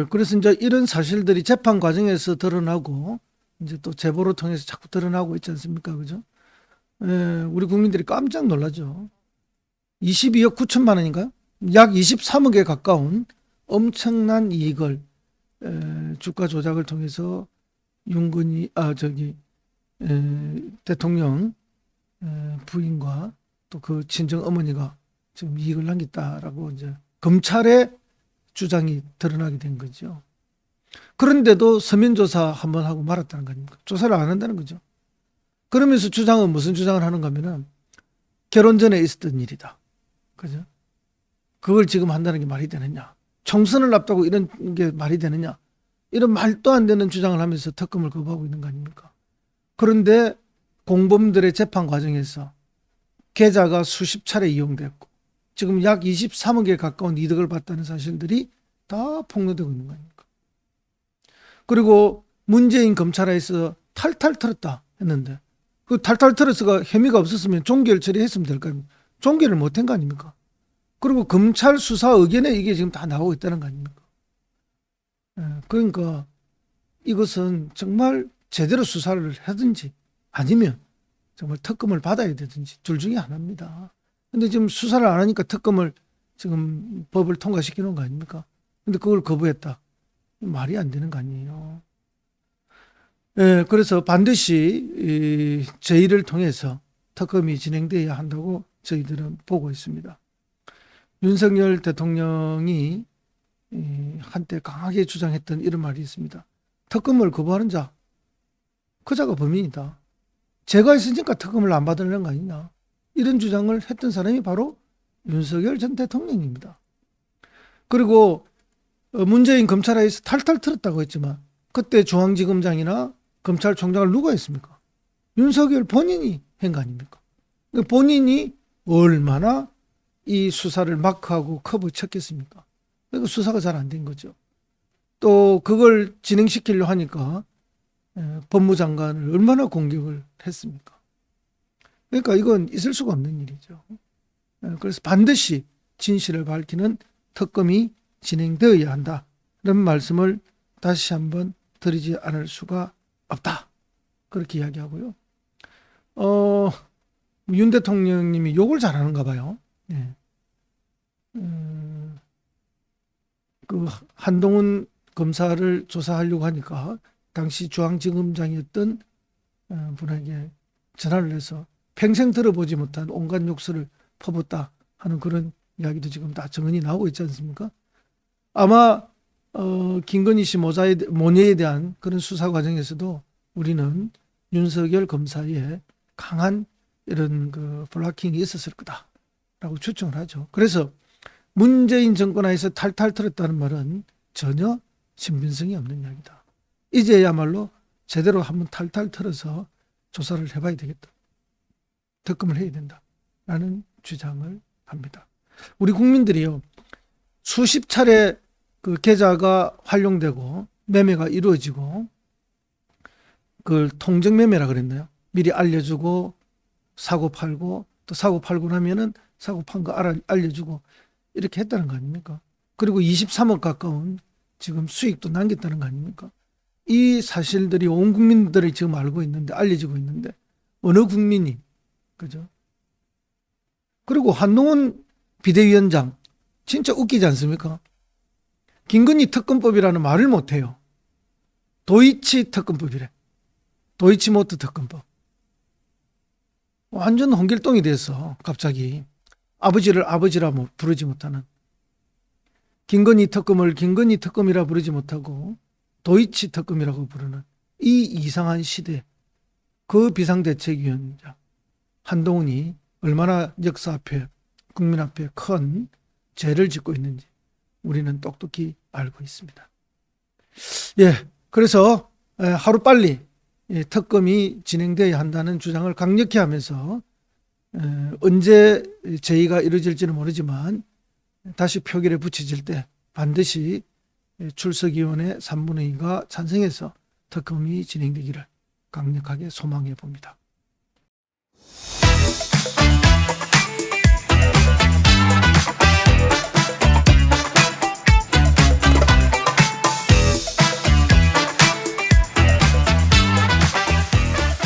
그래서 이제 이런 사실들이 재판 과정에서 드러나고 이제 또 제보를 통해서 자꾸 드러나고 있지 않습니까? 그죠? 우리 국민들이 깜짝 놀라죠. 22억 9천만 원인가요? 약 23억에 가까운 엄청난 이익을 주가 조작을 통해서 윤건희 대통령 부인과 또 그 친정 어머니가 지금 이익을 남겼다라고 이제 검찰의 주장이 드러나게 된 거죠. 그런데도 서면 조사 한번 하고 말았다는 거 아닙니까? 조사를 안 한다는 거죠. 그러면서 주장은 무슨 주장을 하는가 하면은 결혼 전에 있었던 일이다. 그죠? 그걸 지금 한다는 게 말이 되느냐? 총선을 앞두고 이런 게 말이 되느냐? 이런 말도 안 되는 주장을 하면서 특검을 거부하고 있는 거 아닙니까? 그런데 공범들의 재판 과정에서 계좌가 수십 차례 이용됐고 지금 약 23억에 가까운 이득을 봤다는 사실들이 다 폭로되고 있는 거 아닙니까? 그리고 문재인 검찰에서 탈탈 털었다 했는데 그 탈탈 털어서가 혐의가 없었으면 종결 처리했으면 될 거 아닙니까? 종결을 못한 거 아닙니까? 그리고 검찰 수사 의견에 이게 지금 다 나오고 있다는 거 아닙니까? 그러니까 이것은 정말 제대로 수사를 하든지 아니면 정말 특검을 받아야 되든지 둘 중에 하나입니다. 근데 지금 수사를 안 하니까 특검을 지금 법을 통과시키는 거 아닙니까? 근데 그걸 거부했다. 말이 안 되는 거 아니에요. 그래서 반드시 제의를 통해서 특검이 진행돼야 한다고 저희들은 보고 있습니다. 윤석열 대통령이 한때 강하게 주장했던 이런 말이 있습니다. 특검을 거부하는 자, 그 자가 범인이다. 죄가 있으니까 특검을 안 받으려는 거 아니냐. 이런 주장을 했던 사람이 바로 윤석열 전 대통령입니다. 그리고 문재인 검찰에서 탈탈 털었다고 했지만 그때 중앙지검장이나 검찰총장을 누가 했습니까? 윤석열 본인이 한 거 아닙니까? 본인이 얼마나 이 수사를 마크하고 커브 쳤겠습니까? 그러니까 수사가 잘 안 된 거죠. 또 그걸 진행시키려 하니까 법무장관을 얼마나 공격을 했습니까? 그러니까 이건 있을 수가 없는 일이죠. 그래서 반드시 진실을 밝히는 특검이 진행되어야 한다. 이런 말씀을 다시 한번 드리지 않을 수가 없다. 그렇게 이야기하고요. 윤 대통령님이 욕을 잘하는가 봐요. 네. 그 한동훈 검사를 조사하려고 하니까 당시 중앙지검장이었던 분에게 전화를 해서 평생 들어보지 못한 온갖 욕설을 퍼붓다 하는 그런 이야기도 지금 다 증언이 나오고 있지 않습니까? 아마 김건희 씨 모녀에 대한 그런 수사 과정에서도 우리는 윤석열 검사의 강한 이런 그 블락킹이 있었을 거다라고 추정을 하죠. 그래서 문재인 정권하에서 탈탈 털었다는 말은 전혀 신빙성이 없는 이야기다. 이제야말로 제대로 한번 탈탈 털어서 조사를 해봐야 되겠다. 특검을 해야 된다라는 주장을 합니다. 우리 국민들이요, 수십 차례 그 계좌가 활용되고 매매가 이루어지고 그걸 통정매매라 그랬나요? 미리 알려주고 사고 팔고 또 사고 팔고 나면은 사고 판 거 알려주고 이렇게 했다는 거 아닙니까? 그리고 23억 가까운 지금 수익도 남겼다는 거 아닙니까? 이 사실들이 온 국민들이 지금 알고 있는데 알려지고 있는데 어느 국민이 그죠? 그리고 한동훈 비대위원장 진짜 웃기지 않습니까? 김건희 특검법이라는 말을 못해요. 도이치 특검법이래. 도이치모터 특검법. 완전 홍길동이 돼서 갑자기 아버지를 아버지라 부르지 못하는, 김건희 특검을 김건희 특검이라 부르지 못하고 도이치 특검이라고 부르는 이 이상한 시대, 그 비상대책위원장 한동훈이 얼마나 역사 앞에 국민 앞에 큰 죄를 짓고 있는지 우리는 똑똑히 알고 있습니다. 그래서 하루빨리 특검이 진행되어야 한다는 주장을 강력히 하면서 언제 제의가 이루어질지는 모르지만 다시 표결에 붙여질 때 반드시 출석위원회 3분의 2가 찬성해서 특검이 진행되기를 강력하게 소망해 봅니다.